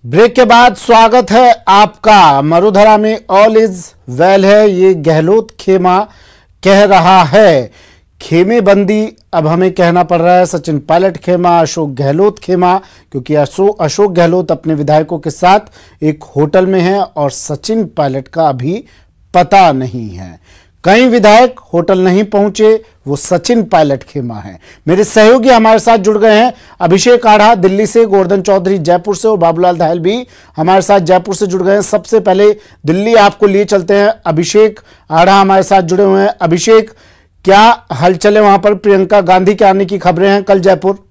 Break के बाद स्वागत है आपका। मरुधरा में ऑल इज वेल है, ये गहलोत खेमा कह रहा है। खेमेबंदी अब हमें कहना पड़ रहा है। सचिन पायलट खेमा, अशोक गहलोत खेमा, क्योंकि अशोक गहलोत अपने विधायकों के साथ एक होटल में है और सचिन पायलट का अभी पता नहीं है। कई विधायक होटल नहीं पहुंचे, वो सचिन पायलट खेमा है। मेरे सहयोगी हमारे साथ जुड़ गए हैं, अभिषेक आढ़ा दिल्ली से, गोवर्धन चौधरी जयपुर से और बाबूलाल दहल भी हमारे साथ जयपुर से जुड़ गए हैं। सबसे पहले दिल्ली आपको लिए चलते हैं। अभिषेक आढ़ा हमारे साथ जुड़े हुए हैं। अभिषेक, क्या हलचल है वहां पर? प्रियंका गांधी के आने की खबरें हैं कल जयपुर।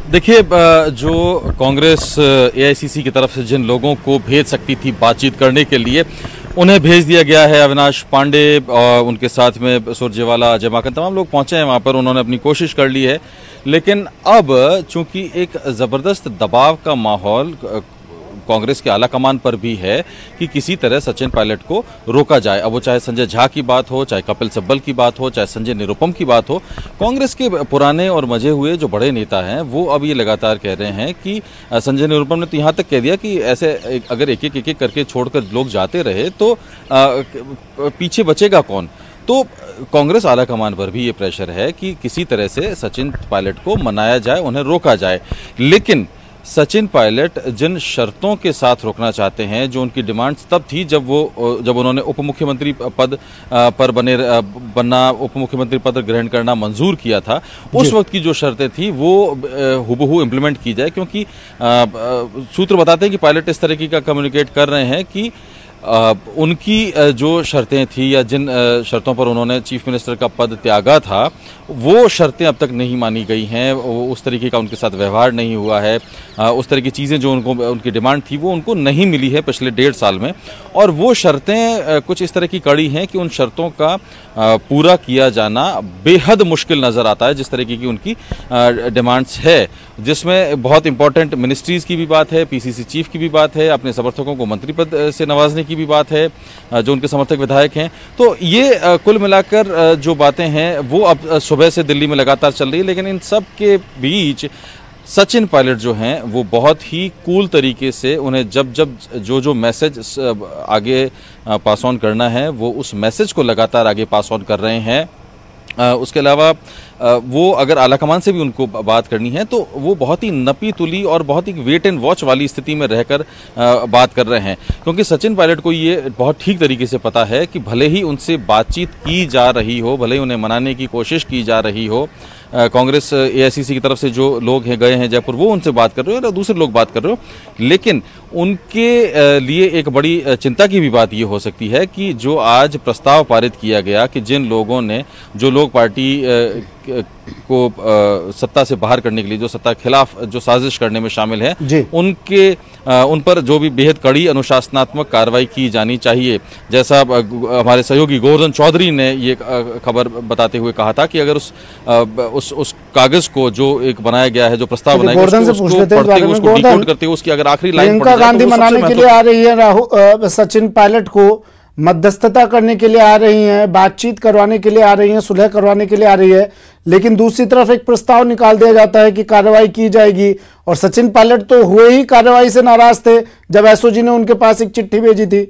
देखिए, जो कांग्रेस एआईसीसी की तरफ से जिन लोगों को भेज सकती थी बातचीत करने के लिए, उन्हें भेज दिया गया है। अविनाश पांडे और उनके साथ में सुरजेवाला, अजय माकन, तमाम लोग पहुंचे हैं वहां पर। उन्होंने अपनी कोशिश कर ली है, लेकिन अब चूंकि एक जबरदस्त दबाव का माहौल कांग्रेस के आला कमान पर भी है कि किसी तरह सचिन पायलट को रोका जाए। अब वो चाहे संजय झा की बात हो, चाहे कपिल सिब्बल की बात हो, चाहे संजय निरुपम की बात हो, कांग्रेस के पुराने और मजे हुए जो बड़े नेता हैं वो अब ये लगातार कह रहे हैं कि संजय निरुपम ने तो यहाँ तक कह दिया कि ऐसे अगर एक एक करके छोड़कर लोग जाते रहे तो पीछे बचेगा कौन। तो कांग्रेस आला कमान पर भी ये प्रेशर है कि किसी तरह से सचिन पायलट को मनाया जाए, उन्हें रोका जाए। लेकिन सचिन पायलट जिन शर्तों के साथ रोकना चाहते हैं, जो उनकी डिमांड्स तब थी जब उन्होंने उप मुख्यमंत्री पद पर बनना, उप मुख्यमंत्री पद ग्रहण करना मंजूर किया था, उस वक्त की जो शर्तें थी वो हुबहू इम्प्लीमेंट की जाए। क्योंकि सूत्र बताते हैं कि पायलट इस तरह की का कम्युनिकेट कर रहे हैं कि उनकी जो शर्तें थी या जिन शर्तों पर उन्होंने चीफ मिनिस्टर का पद त्यागा था, वो शर्तें अब तक नहीं मानी गई हैं। उस तरीके का उनके साथ व्यवहार नहीं हुआ है। उस तरह की चीज़ें जो उनकी डिमांड थी वो उनको नहीं मिली है पिछले 1.5 साल में। और वो शर्तें कुछ इस तरह की कड़ी हैं कि उन शर्तों का पूरा किया जाना बेहद मुश्किल नज़र आता है। जिस तरीके की उनकी डिमांड्स है, जिसमें बहुत इंपॉर्टेंट मिनिस्ट्रीज़ की भी बात है, पीसीसी चीफ की भी बात है, अपने समर्थकों को मंत्री पद से नवाजने की भी बात है, जो उनके समर्थक विधायक हैं। तो ये कुल मिलाकर जो बातें हैं वो अब सुबह से दिल्ली में लगातार चल रही है। लेकिन इन सब के बीच सचिन पायलट जो हैं वो बहुत ही कूल तरीके से उन्हें जब जो मैसेज आगे पास ऑन करना है वो उस मैसेज को लगातार आगे पास ऑन कर रहे हैं। उसके अलावा वो अगर आला कमान से भी उनको बात करनी है तो वो बहुत ही नपी तुली और बहुत ही वेट एंड वॉच वाली स्थिति में रहकर बात कर रहे हैं। क्योंकि सचिन पायलट को ये बहुत ठीक तरीके से पता है कि भले ही उनसे बातचीत की जा रही हो, भले ही उन्हें मनाने की कोशिश की जा रही हो, कांग्रेस एआईसीसी की तरफ से जो लोग हैं गए हैं जयपुर, वो उनसे बात कर रहे हो और दूसरे लोग बात कर रहे हो, लेकिन उनके लिए एक बड़ी चिंता की भी बात ये हो सकती है कि जो आज प्रस्ताव पारित किया गया कि जिन लोगों ने, जो लोग पार्टी को सत्ता से बाहर करने के लिए, जो सत्ता के खिलाफ जो साजिश करने में शामिल है, उन पर जो भी बेहद कड़ी अनुशासनात्मक कार्रवाई की जानी चाहिए। जैसा हमारे सहयोगी गोवर्धन चौधरी ने ये खबर बताते हुए कहा था कि अगर उस कागज को जो एक बनाया गया है, जो प्रस्ताव बनाया गया, उसको डिकोड करते हुए उसकी अगर आखिरी लाइन प्रियंका गांधी मनाने के लिए आ रही है, सचिन पायलट को मध्यस्थता करने के लिए आ रही हैं, बातचीत करवाने के लिए आ रही हैं, सुलह करवाने के लिए आ रही है, लेकिन दूसरी तरफ एक प्रस्ताव निकाल दिया जाता है कि कार्रवाई की जाएगी। और सचिन पायलट तो हुए ही कार्रवाई से नाराज थे जब एसओजी ने उनके पास एक चिट्ठी भेजी थी।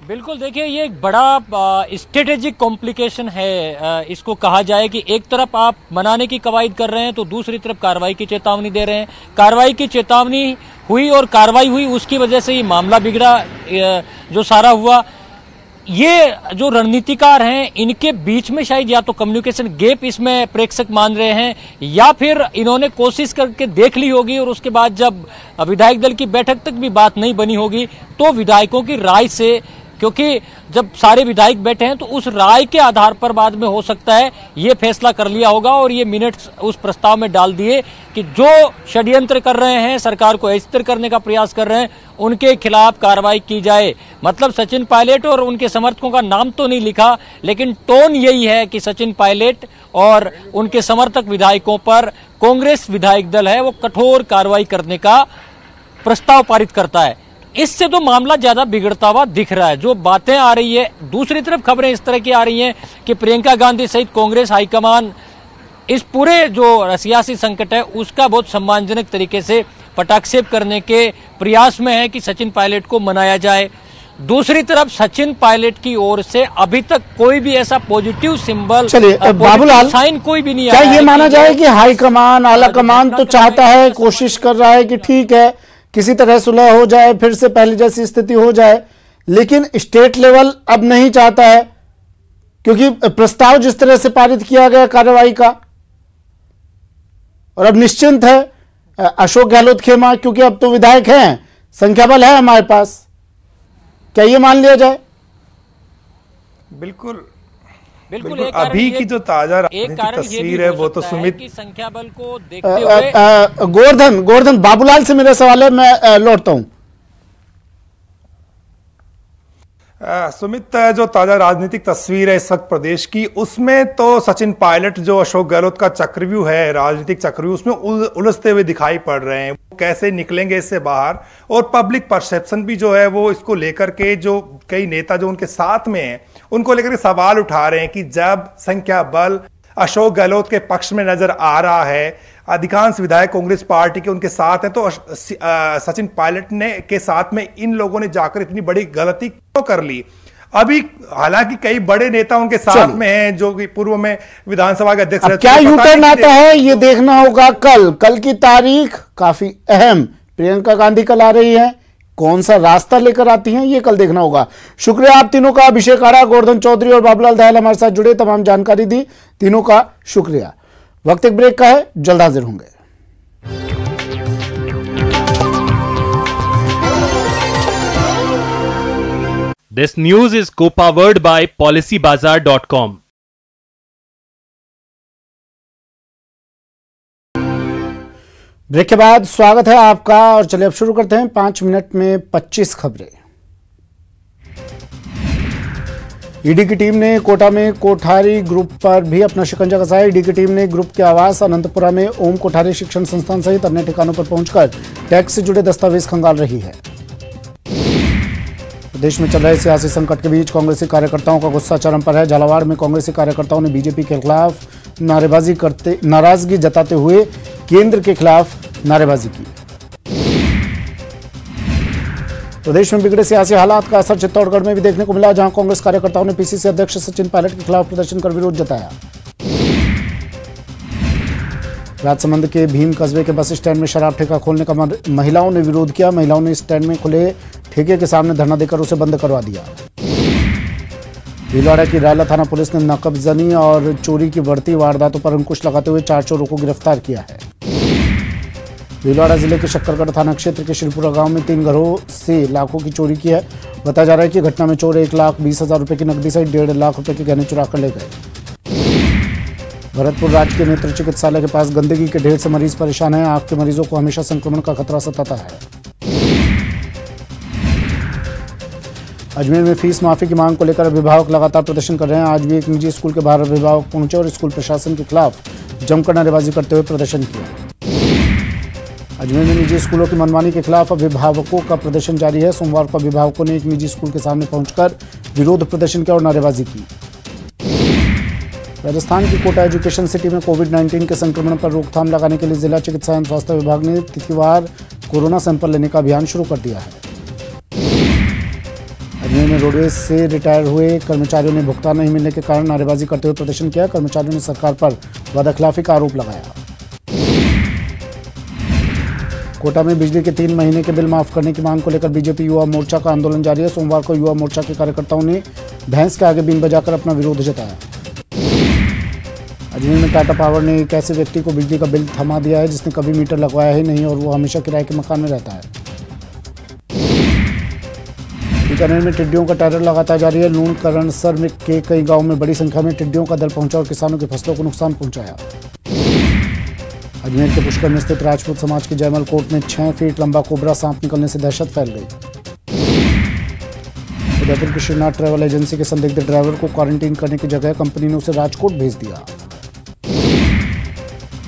बिल्कुल, देखिए ये एक बड़ा स्ट्रेटेजिक कॉम्प्लिकेशन है। इसको कहा जाए कि एक तरफ आप मनाने की कवायद कर रहे हैं तो दूसरी तरफ कार्रवाई की चेतावनी दे रहे हैं। कार्रवाई की चेतावनी हुई और कार्रवाई हुई, उसकी वजह से ये मामला बिगड़ा, जो सारा हुआ। ये जो रणनीतिकार हैं इनके बीच में शायद या तो कम्युनिकेशन गैप इसमें प्रेक्षक मान रहे हैं, या फिर इन्होंने कोशिश करके देख ली होगी और उसके बाद जब विधायक दल की बैठक तक भी बात नहीं बनी होगी तो विधायकों की राय से, क्योंकि जब सारे विधायक बैठे हैं तो उस राय के आधार पर बाद में हो सकता है ये फैसला कर लिया होगा और ये मिनट्स उस प्रस्ताव में डाल दिए कि जो षड्यंत्र कर रहे हैं, सरकार को अस्थिर करने का प्रयास कर रहे हैं, उनके खिलाफ कार्रवाई की जाए। मतलब सचिन पायलट और उनके समर्थकों का नाम तो नहीं लिखा, लेकिन टोन यही है कि सचिन पायलट और उनके समर्थक विधायकों पर कांग्रेस विधायक दल है वो कठोर कार्रवाई करने का प्रस्ताव पारित करता है। इससे तो मामला ज्यादा बिगड़ता हुआ दिख रहा है। जो बातें आ रही है, दूसरी तरफ खबरें इस तरह की आ रही हैं कि प्रियंका गांधी सहित कांग्रेस हाईकमान इस पूरे जो सियासी संकट है उसका बहुत सम्मानजनक तरीके से पटाक्षेप करने के प्रयास में है कि सचिन पायलट को मनाया जाए। दूसरी तरफ सचिन पायलट की ओर से अभी तक कोई भी ऐसा पॉजिटिव सिंबल, चलिए बाबूलाल, साइन कोई भी नहीं क्या आया। ये माना जाए कि हाईकमान, आला कमान तो चाहता है, कोशिश कर रहा है कि ठीक है किसी तरह सुलह हो जाए, फिर से पहले जैसी स्थिति हो जाए, लेकिन स्टेट लेवल अब नहीं चाहता है क्योंकि प्रस्ताव जिस तरह से पारित किया गया कार्रवाई का, और अब निश्चिंत है अशोक गहलोत खेमा क्योंकि अब तो विधायक हैं, संख्या बल है हमारे पास। क्या ये मान लिया जाए? बिल्कुल बिल्कुल। अभी की जो ताजा राजनीतिक तस्वीर है वो तो सुमित की संख्या बल को देखते हुए गोवर्धन बाबूलाल से मेरा सवाल है, मैं लौटता हूं। सुमित, जो ताजा राजनीतिक तस्वीर है इस वक्त प्रदेश की, उसमें तो सचिन पायलट जो अशोक गहलोत का चक्रव्यूह है, राजनीतिक चक्रव्यूह, उसमें उलझते हुए दिखाई पड़ रहे हैं। वो कैसे निकलेंगे इससे बाहर, और पब्लिक परसेप्शन भी जो है वो इसको लेकर के, जो कई नेता जो उनके साथ में हैं उनको लेकर के सवाल उठा रहे हैं कि जब संख्या बल अशोक गहलोत के पक्ष में नजर आ रहा है, अधिकांश विधायक कांग्रेस पार्टी के उनके साथ हैं, तो सचिन पायलट ने के साथ में इन लोगों ने जाकर इतनी बड़ी गलती क्यों कर ली? अभी हालांकि कई बड़े नेता उनके साथ में हैं जो कि पूर्व में विधानसभा के अध्यक्ष रहे। क्या यूटर्न आता है ये देखना होगा। कल की तारीख काफी अहम, प्रियंका गांधी कल आ रही है, कौन सा रास्ता लेकर आती हैं ये कल देखना होगा। शुक्रिया आप तीनों का, अभिषेक आड़ा, गोवर्धन चौधरी और बाबूलाल दयाल हमारे साथ जुड़े, तमाम जानकारी दी, तीनों का शुक्रिया। वक्त एक ब्रेक का है, जल्द हाजिर होंगे। This news is co-powered by PolicyBazaar.com. Break के बाद स्वागत है आपका, और चलिए अब शुरू करते हैं 5 मिनट में 25 खबरें। ईडी की टीम ने कोटा में कोठारी ग्रुप पर भी अपना शिकंजा कसा है। ईडी की टीम ने ग्रुप के आवास अनंतपुरा में ओम कोठारी शिक्षण संस्थान सहित अन्य ठिकानों पर पहुंचकर टैक्स से जुड़े दस्तावेज खंगाल रही है। प्रदेश में चल रहे सियासी संकट के बीच कांग्रेसी कार्यकर्ताओं का गुस्सा चरम पर है। झालावाड़ में कांग्रेसी कार्यकर्ताओं ने बीजेपी के खिलाफ नाराजगी जताते हुए केंद्र के खिलाफ नारेबाजी की। प्रदेश में बिगड़े सियासी हालात का असर चित्तौड़गढ़ में भी देखने को मिला, जहां कांग्रेस कार्यकर्ताओं ने पीसीसी अध्यक्ष सचिन पायलट के खिलाफ प्रदर्शन कर विरोध जताया। राजसमंद के भीम कस्बे के बस स्टैंड में शराब ठेका खोलने का महिलाओं ने विरोध किया। महिलाओं ने स्टैंड में खुले ठेके के सामने धरना देकर उसे बंद करवा दिया। भीलवाड़ा की रायला थाना पुलिस ने नकबजनी और चोरी की बढ़ती वारदातों पर अंकुश लगाते हुए 4 चोरों को गिरफ्तार किया है। भीलवाड़ा जिले के शक्करगढ़ थाना क्षेत्र के शिरपुरा गांव में 3 घरों से लाखों की चोरी की है। बताया जा रहा है कि घटना में चोर 1,20,000 रुपए की नकदी सहित 1.5 लाख रुपए के गहने चुरा कर ले गए। भरतपुर राजकीय नेत्र चिकित्सालय के पास गंदगी के ढेर से मरीज परेशान हैं। आंख के मरीजों को हमेशा संक्रमण का खतरा सताता है। अजमेर में फीस माफी की मांग को लेकर अभिभावक लगातार प्रदर्शन कर रहे हैं। आज भी एक निजी स्कूल के बाहर अभिभावक पहुंचे और स्कूल प्रशासन के खिलाफ जमकर नारेबाजी करते हुए प्रदर्शन किया। अजमेर में निजी स्कूलों की मनमानी के खिलाफ अभिभावकों का प्रदर्शन जारी है। सोमवार को अभिभावकों ने एक निजी स्कूल के सामने पहुंचकर विरोध प्रदर्शन किया और नारेबाजी की। राजस्थान की कोटा एजुकेशन सिटी में कोविड-19 के संक्रमण पर रोकथाम लगाने के लिए जिला चिकित्सा एवं स्वास्थ्य विभाग ने तिथिवार कोरोना सैंपल लेने का अभियान शुरू कर दिया है। अजमेर में रोडवेज से रिटायर हुए कर्मचारियों ने भुगतान नहीं मिलने के कारण नारेबाजी करते हुए प्रदर्शन किया। कर्मचारियों ने सरकार पर वादाखिलाफी का आरोप लगाया। कोटा में बिजली के 3 महीने के बिल माफ करने की मांग को लेकर बीजेपी युवा मोर्चा का आंदोलन जारी है। सोमवार को युवा मोर्चा के कार्यकर्ताओं ने भैंस के आगे बीन बजाकर अपना विरोध जताया। अजमेर में टाटा पावर ने एक ऐसे व्यक्ति को बिजली का बिल थमा दिया है जिसने कभी मीटर लगवाया ही नहीं और वो हमेशा किराए के मकान में रहता है। बीकानेर में टिड्डियों का टेरर लगातार जारी है। लूणकरणसर के कई गांवों में बड़ी संख्या में टिड्डियों का दल पहुंचा और किसानों की फसलों को नुकसान पहुंचाया। अजमेर के पुष्कर में स्थित राजपूत समाज के जयमल कोट में 6 फीट लंबा कोबरा सांप निकलने से दहशत फैल गई। उदयपुर की श्रीनाथ ट्रैवल एजेंसी के संदिग्ध ड्राइवर को क्वारंटीन करने की जगह कंपनी ने उसे राजकोट भेज दिया।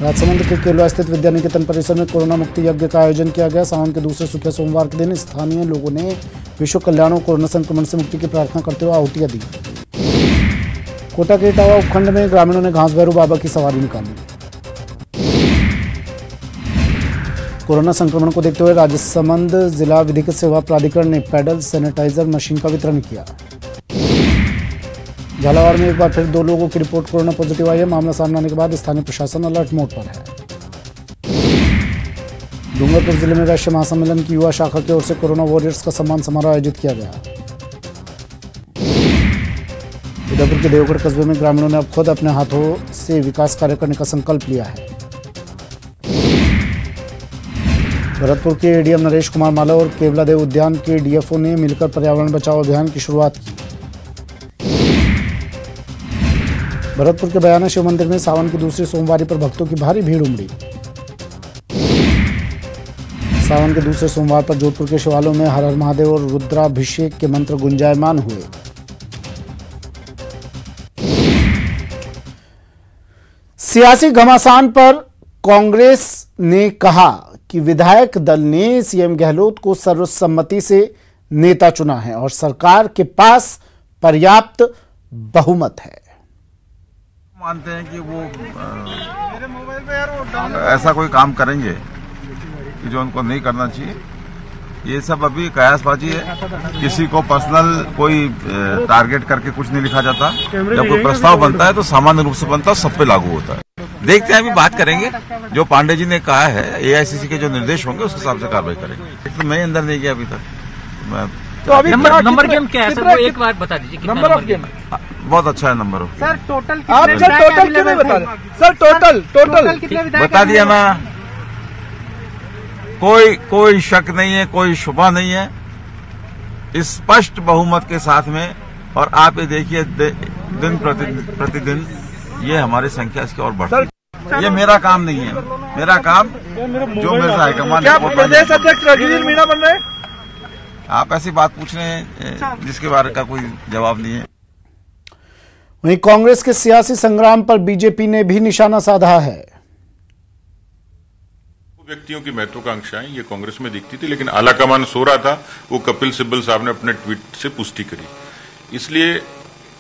राजसमंद के केलवा स्थित विद्या निकेतन परिसर में कोरोना मुक्ति यज्ञ का आयोजन किया गया। सावन के दूसरे सुखे सोमवार के दिन स्थानीय लोगों ने विश्व कल्याण और कोरोना संक्रमण से मुक्ति की प्रार्थना करते हुए आहुतियां दी। कोटा के इटावा उपखंड में ग्रामीणों ने घास भैरू बाबा की सवारी निकाली। कोरोना संक्रमण को देखते हुए राजसमंद जिला विधिक सेवा प्राधिकरण ने पैडल सैनिटाइजर मशीन का वितरण किया। झालावाड़ में एक बार फिर 2 लोगों की रिपोर्ट कोरोना पॉजिटिव आई है। मामला सामने आने के बाद स्थानीय प्रशासन अलर्ट मोड पर है। डूंगरपुर जिले में वैश्य महासम्मेलन की युवा शाखा की ओर से कोरोना वॉरियर्स का सम्मान समारोह आयोजित किया गया। उदयपुर के देवगढ़ कस्बे में ग्रामीणों ने अब खुद अपने हाथों से विकास कार्य करने का संकल्प लिया है। भरतपुर के एडीएम नरेश कुमार माला और केवलादेव उद्यान के डीएफओ ने मिलकर पर्यावरण बचाओ अभियान की शुरुआत की। भरतपुर के बयाना शिव मंदिर में सावन की दूसरी सोमवारी पर भक्तों की भारी भीड़ उमड़ी। सावन के दूसरे सोमवार पर जोधपुर के शिवालयों में हर हर महादेव और रुद्राभिषेक के मंत्र गुंजायमान हुए। सियासी घमासान पर कांग्रेस ने कहा कि विधायक दल ने सीएम गहलोत को सर्वसम्मति से नेता चुना है और सरकार के पास पर्याप्त बहुमत है। मानते हैं कि वो ऐसा कोई काम करेंगे कि जो उनको नहीं करना चाहिए। ये सब अभी कयासबाजी है। किसी को पर्सनल कोई टारगेट करके कुछ नहीं लिखा जाता। जब कोई प्रस्ताव बनता है तो सामान्य रूप से बनता है, सब पे लागू होता है। देखते हैं, अभी बात करेंगे। जो पांडे जी ने कहा है, एआईसीसी के जो निर्देश होंगे उस हिसाब से कार्रवाई करेंगे। तो मैं अंदर नहीं गया अभी तक। तो अभी नंबर गेम क्या है सर, वो एक बार बता दीजिए। नंबर ऑफ गेम बहुत अच्छा है नंबर। सर टोटल आप सर टोटल क्यों नहीं बता रहे? सर टोटल कितने विधायक बता दिया ना। कोई शक नहीं है, कोई शुबा नहीं है। स्पष्ट बहुमत के साथ में। और आप ये देखिए दिन प्रतिदिन ये हमारी संख्या इसकी और बढ़ती है। ये मेरा काम नहीं है। मेरा काम जो मेरे से हाईकमान प्रदेश अध्यक्ष रघुवीर मीणा बन रहे हैं। आप ऐसी बात पूछ रहे हैं जिसके बारे का कोई जवाब नहीं है। वहीं कांग्रेस के सियासी संग्राम पर बीजेपी ने भी निशाना साधा है। व्यक्तियों की महत्वाकांक्षाएं ये कांग्रेस में दिखती थी, लेकिन आलाकमान सो रहा था। वो कपिल सिब्बल साहब ने अपने ट्वीट से पुष्टि करी। इसलिए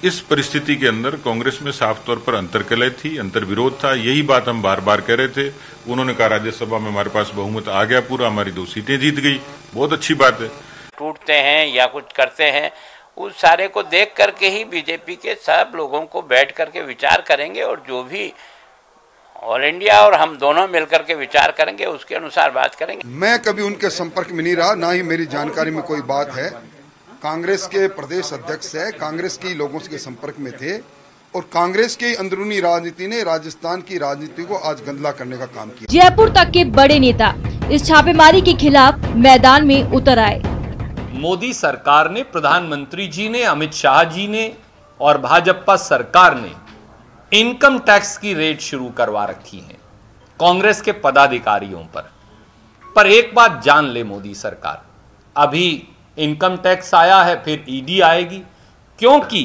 इस परिस्थिति के अंदर कांग्रेस में साफ तौर पर अंतर्कलह थी, अंतर्विरोध था। यही बात हम बार बार कह रहे थे। उन्होंने कहा राज्यसभा में हमारे पास बहुमत आ गया पूरा, हमारी 2 सीटें जीत गई, बहुत अच्छी बात है। टूटते हैं या कुछ करते हैं, उस सारे को देख करके ही बीजेपी के सब लोगों को बैठ करके विचार करेंगे और जो भी ऑल इंडिया और हम दोनों मिलकर के विचार करेंगे उसके अनुसार बात करेंगे। मैं कभी उनके संपर्क में नहीं रहा, ना ही मेरी जानकारी में कोई बात है। कांग्रेस के प्रदेश अध्यक्ष है, कांग्रेस के लोगों के संपर्क में थे और कांग्रेस की अंदरूनी राजनीति ने राजस्थान की राजनीति को आज गंदला करने का काम किया। जयपुर तक के बड़े नेता इस छापेमारी के खिलाफ मैदान में उतर आए। मोदी सरकार ने, प्रधानमंत्री जी ने, अमित शाह जी ने और भाजपा सरकार ने इनकम टैक्स की रेड शुरू करवा रखी है कांग्रेस के पदाधिकारियों पर एक बात जान ले मोदी सरकार, अभी इनकम टैक्स आया है, फिर ईडी आएगी। क्योंकि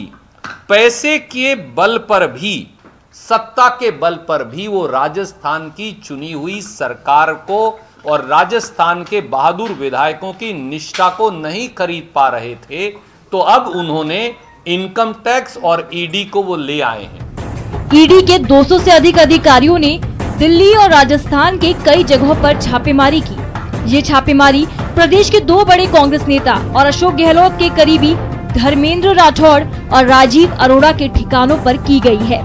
पैसे के बल पर भी, सत्ता के बल पर भी वो राजस्थान की चुनी हुई सरकार को और राजस्थान के बहादुर विधायकों की निष्ठा को नहीं खरीद पा रहे थे, तो अब उन्होंने इनकम टैक्स और ईडी को वो ले आए हैं। ईडी के 200 से अधिक अधिकारियों ने दिल्ली और राजस्थान के कई जगहों पर छापेमारी की। ये छापेमारी प्रदेश के 2 बड़े कांग्रेस नेता और अशोक गहलोत के करीबी धर्मेंद्र राठौड़ और राजीव अरोड़ा के ठिकानों पर की गई है।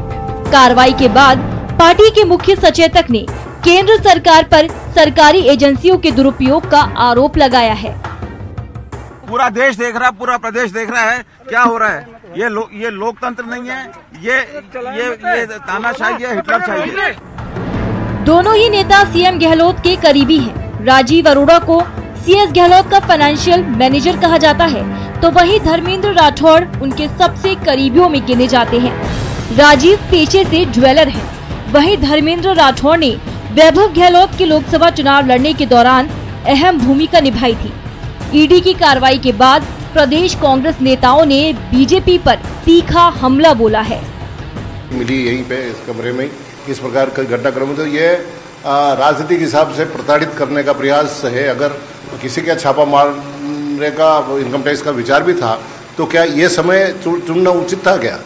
कार्रवाई के बाद पार्टी के मुख्य सचेतक ने केंद्र सरकार पर सरकारी एजेंसियों के दुरुपयोग का आरोप लगाया है। पूरा देश देख रहा है, पूरा प्रदेश देख रहा है क्या हो रहा है। ये लोकतंत्र नहीं है, ये तानाशाही है, हिटलरशाही है। दोनों ही नेता सीएम गहलोत के करीबी हैं। राजीव अरोड़ा को सीएस गहलोत का फाइनेंशियल मैनेजर कहा जाता है, तो वहीं धर्मेंद्र राठौड़ उनके सबसे करीबियों में गिने जाते हैं। राजीव पेशे से ज्वेलर हैं, वहीं धर्मेंद्र राठौड़ ने वैभव गहलोत के लोकसभा चुनाव लड़ने के दौरान अहम भूमिका निभाई थी। ईडी की कार्रवाई के बाद प्रदेश कांग्रेस नेताओं ने बीजेपी पर तीखा हमला बोला है। मिली यहीं पे इस कमरे में इस प्रकार का घटनाक्रम, तो ये राजनीतिक हिसाब से प्रताड़ित करने का प्रयास है। अगर किसी का छापा मारने का इनकम टैक्स का विचार भी था तो क्या ये समय चुनना उचित था क्या?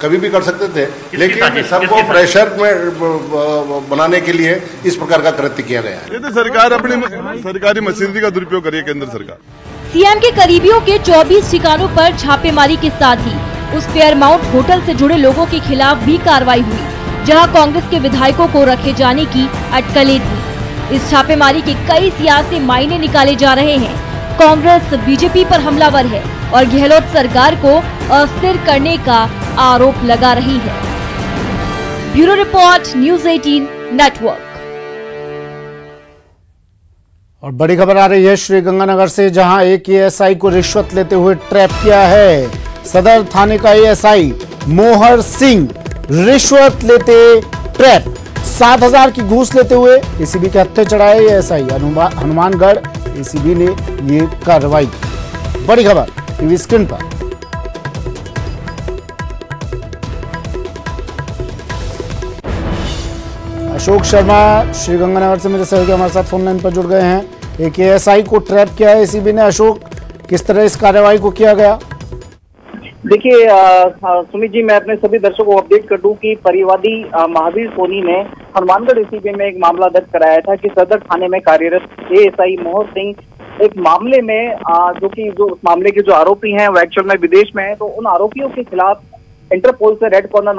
कभी भी कर सकते थे, लेकिन सबको प्रेशर में बनाने के लिए इस प्रकार का कृत्य किया गया है। ये तो सरकार अपनी सरकारी मशीनरी का दुरुपयोग कर रही है केंद्र सरकार। सीएम के करीबियों के 24 ठिकानों पर छापेमारी के साथ ही उस फेयरमाउंट होटल से जुड़े लोगों के खिलाफ भी कार्रवाई हुई, जहां कांग्रेस के विधायकों को रखे जाने की अटकलें थी। इस छापेमारी के कई सियासी मायने निकाले जा रहे हैं। कांग्रेस बीजेपी पर हमलावर है और गहलोत सरकार को अस्थिर करने का आरोप लगा रही है। Bureau report, news 18 network. और बड़ी खबर आ रही है श्रीगंगानगर से, जहां एक एएसआई को रिश्वत लेते हुए ट्रैप किया है। सदर थाने का एएसआई मोहर सिंह रिश्वत लेते ट्रैप, 7,000 की घूस लेते हुए एसीबी के हत्थे चढ़ाए एएसआई हनुमानगढ़। एसीबी ने ये कार्रवाई की। बड़ी खबर टीवी स्क्रीन पर। अशोक शर्मा श्रीगंगानगर से मेरे सहयोगी हमारे साथ फोन लाइन पर जुड़ गए हैं। एक एएसआई को ट्रैप किया है एसीबी ने। अशोक, किस तरह इस कार्रवाई को किया गया? देखिए सुमित जी, मैं अपने सभी दर्शकों को अपडेट कर दूं कि परिवादी महावीर सोनी ने हनुमानगढ़ एसीबी में एक मामला दर्ज कराया था कि सदर थाने में कार्यरत एएसआई मोहर सिंह एक मामले में जो उस मामले के जो आरोपी हैं वो एक्चुअल में विदेश में हैं, तो उन आरोपियों के खिलाफ इंटरपोल से रेड कॉर्नर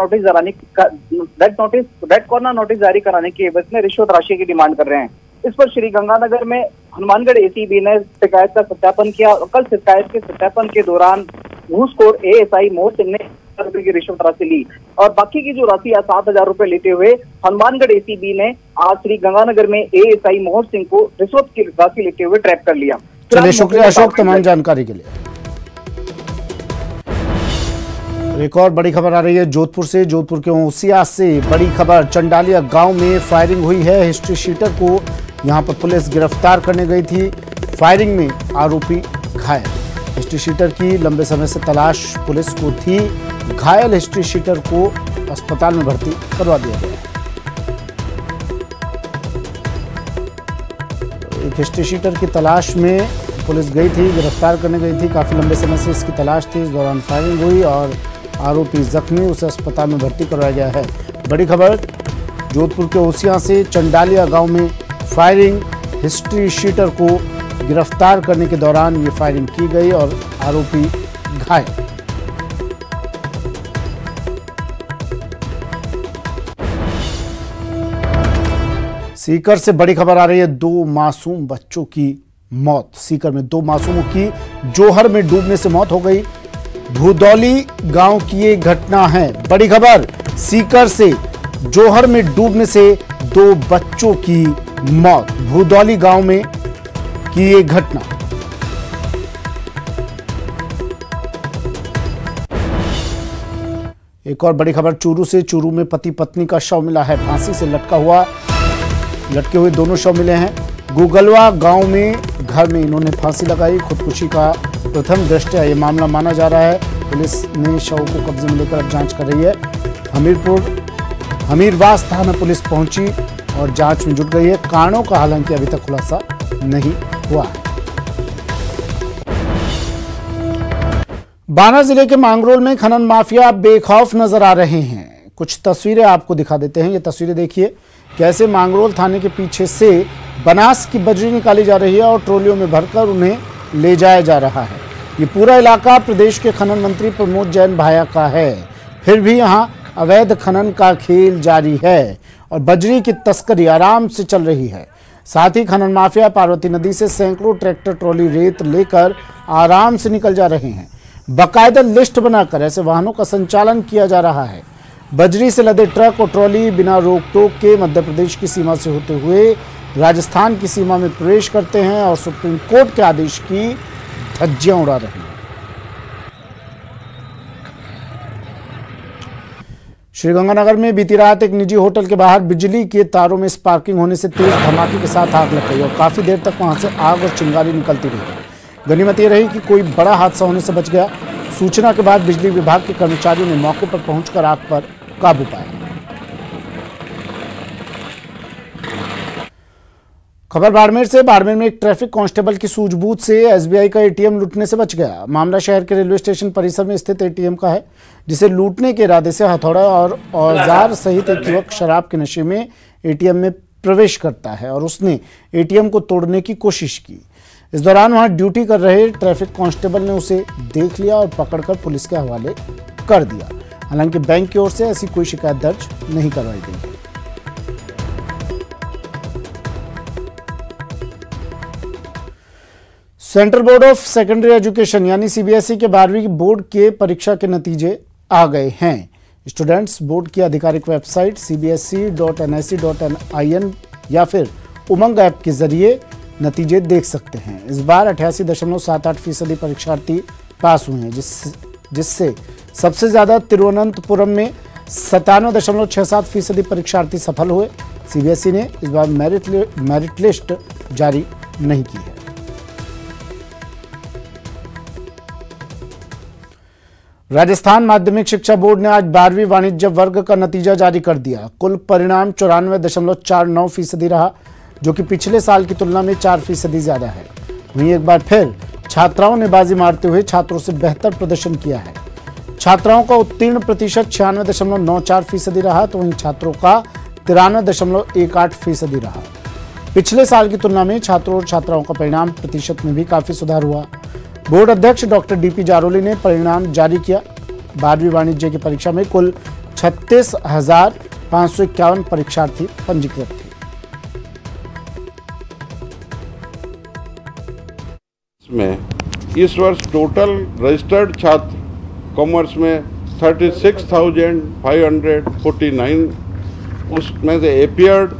नोटिस जारी कराने की एवज में रिश्वत राशि की डिमांड कर रहे हैं। इस पर श्रीगंगानगर में हनुमानगढ़ एसीबी ने शिकायत का सत्यापन किया और कल शिकायत के सत्यापन के दौरान घूसखोर एएसआई मोहर सिंह ने रुपए की रिश्वत राशि ली और बाकी की जो राशि 7,000 रुपए लेते हुए हनुमानगढ़ एसीबी ने आज श्रीगंगानगर में एएसआई मोहर सिंह को रिश्वत की राशि लेते हुए ट्रैप कर लिया। चलिए, शुक्रिया अशोक तमाम जानकारी के लिए। एक और बड़ी खबर आ रही है जोधपुर से। जोधपुर के ओसिया से बड़ी खबर, चंडालिया गांव में फायरिंग हुई है। हिस्ट्री शीटर को यहां पर पुलिस गिरफ्तार करने गई थी। फायरिंग में आरोपी घायल। हिस्ट्री शीटर की लंबे समय से तलाश पुलिस को थी। घायल हिस्ट्री शीटर को अस्पताल में भर्ती करवा दिया गया। एक हिस्ट्री शीटर की तलाश में पुलिस गई थी, गिरफ्तार करने गई थी। काफी लंबे समय से इसकी तलाश थी। इस दौरान फायरिंग हुई और आरोपी जख्मी, उसे अस्पताल में भर्ती करवाया गया है। बड़ी खबर जोधपुर के ओसिया से, चंडालिया गांव में फायरिंग, हिस्ट्री शीटर को गिरफ्तार करने के दौरान ये फायरिंग की गई और आरोपी घायल। सीकर से बड़ी खबर आ रही है, 2 मासूम बच्चों की मौत। सीकर में 2 मासूमों की जोहर में डूबने से मौत हो गई। भूदौली गांव की ये घटना है। बड़ी खबर सीकर से, जोहर में डूबने से 2 बच्चों की मौत। भूदौली गांव में की ये घटना। एक और बड़ी खबर चूरू से। चूरू में पति पत्नी का शव मिला है। फांसी से लटके हुए दोनों शव मिले हैं। गुगलवा गांव में घर में इन्होंने फांसी लगाई। खुदकुशी का प्रथम दृष्टया ये मामला माना जा रहा है। पुलिस ने शव को कब्जे में लेकर अब जांच कर रही है। हमीरवास थाना पुलिस पहुंची और जांच में जुट गई है। कारणों का हालांकि अभी तक खुलासा नहीं हुआ है। बाना जिले के मांगरोल में खनन माफिया बेखौफ नजर आ रहे हैं। कुछ तस्वीरें आपको दिखा देते हैं। ये तस्वीरें देखिए, कैसे मांगरोल थाने के पीछे से बनास की बजरी निकाली जा रही है और ट्रॉलियों में भरकर उन्हें ले जाया जा रहा है। ये पूरा इलाका प्रदेश के खनन मंत्री प्रमोद जैन भाया का है। फिर भी यहाँ अवैध खनन का खेल जारी है और बजरी की तस्करी आराम से चल रही है। साथ ही खनन माफिया पार्वती नदी से सैकड़ों ट्रैक्टर ट्रॉली रेत लेकर आराम से निकल जा रहे हैं। बाकायदा लिस्ट बनाकर ऐसे वाहनों का संचालन किया जा रहा है। बजरी से लदे ट्रक और ट्रॉली बिना रोक टोक के मध्य प्रदेश की सीमा से होते हुए राजस्थान की सीमा में प्रवेश करते हैं और सुप्रीम कोर्ट के आदेश की धज्जियां उड़ा रहे हैं। श्रीगंगानगर में बीती रात एक निजी होटल के बाहर बिजली के तारों में स्पार्किंग होने से तेज धमाके के साथ आग लग गई और काफी देर तक वहां से आग और चिंगारी निकलती रही। गनीमत ये रही कि कोई बड़ा हादसा होने से बच गया। सूचना के बाद बिजली विभाग के कर्मचारियों ने मौके पर पहुंचकर आग पर काबू पाया। खबर बाड़मेर से। बाड़मेर में एक ट्रैफिक कांस्टेबल की सूझबूझ से एसबीआई का एटीएम लूटने से बच गया। मामला शहर के रेलवे स्टेशन परिसर में स्थित एटीएम का है, जिसे लूटने के इरादे से हथौड़ा और औजार सहित एक युवक शराब के नशे में एटीएम में प्रवेश करता है और उसने एटीएम को तोड़ने की कोशिश की। इस दौरान वहां ड्यूटी कर रहे ट्रैफिक कांस्टेबल ने उसे देख लिया और पकड़कर पुलिस के हवाले कर दिया। हालांकि बैंक की ओर से ऐसी कोई शिकायत दर्ज नहीं करवाई गई। Central board of secondary education यानी सीबीएसई के 12वीं बोर्ड के परीक्षा के नतीजे आ गए हैं। स्टूडेंट्स बोर्ड की आधिकारिक वेबसाइट cbse.nic.in या फिर उमंग ऐप के जरिए नतीजे देख सकते हैं। इस बार 88.78% परीक्षार्थी पास हुए हैं, जिससे सबसे ज्यादा तिरुवनंतपुरम में 97.67% परीक्षार्थी सफल हुए। सीबीएसई ने इस बार मेरिट लिस्ट जारी नहीं की है। राजस्थान माध्यमिक शिक्षा बोर्ड ने आज 12वीं वाणिज्य वर्ग का नतीजा जारी कर दिया। कुल परिणाम 94.49% रहा, जो कि पिछले साल की तुलना में 4% ज्यादा है। वहीं एक बार फिर छात्राओं ने बाजी मारते हुए छात्रों से बेहतर प्रदर्शन किया है। छात्राओं का उत्तीर्ण प्रतिशत 96.94% रहा, तो वहीं छात्रों का 93.18% रहा। पिछले साल की तुलना में छात्रों और छात्राओं का परिणाम प्रतिशत में भी काफी सुधार हुआ। बोर्ड अध्यक्ष डॉक्टर डीपी जारोली ने परिणाम जारी किया। 12वीं वाणिज्य की परीक्षा में कुल 36,551 परीक्षार्थी पंजीकृत थे। में इस वर्ष टोटल रजिस्टर्ड छात्र कॉमर्स में 36,549, उसमें से अपीयर्ड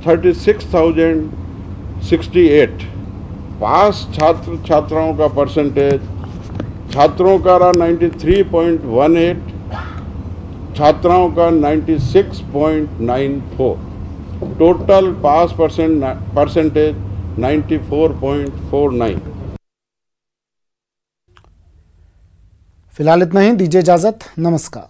36,068। पास छात्र छात्राओं का परसेंटेज छात्रों का रहा 93.18, छात्राओं का 96.94। टोटल पास परसेंटेज 94.49। फिलहाल इतना ही, दीजिए इजाजत, नमस्कार।